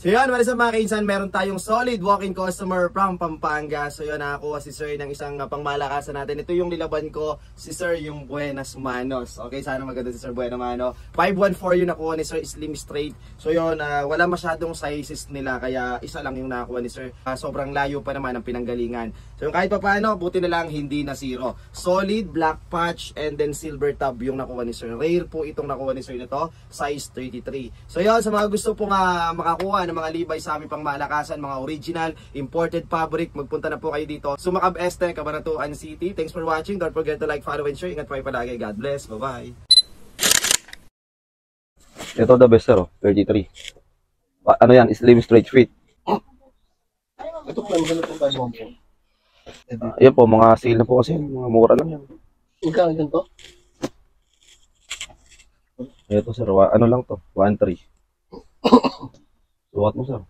So yun, wala sa mga kainsan, meron tayong solid walk-in customer from Pampanga. So yun, nakakuha si Sir ng isang pangmalakasan natin. Ito yung nilaban ko, si Sir yung Buenas Manos. Okay, sana maganda si Sir Buenas Manos. 514 yung nakuha ni Sir, slim straight. So yun, wala masyadong sizes nila, kaya isa lang yung nakuha ni Sir. Sobrang layo pa naman ang pinanggalingan. So yung kahit pa paano, buti na lang hindi na zero. Solid, black patch, and then silver tab yung nakuha ni Sir. Rare po itong nakuha ni Sir nito, size 33. So yun, sa mga gusto pong makakuha ng mga Levi's sa aming pangmalakasan, mga original, imported fabric, magpunta na po kayo dito. Sumakab Este, Cabanatuan City. Thanks for watching. Don't forget to like, follow, and share. Ingat po kayo palagi. God bless. Bye-bye. Ito the best, sir, 33. Ano yan? Slim straight fit. Ito po, ano po tayo mo po? Ayan po, mga sale na po kasi. Mga mura lang yan. Ikaw, ganito? Ito, sir. Ano lang to? 1.3. Sukat mo, sir.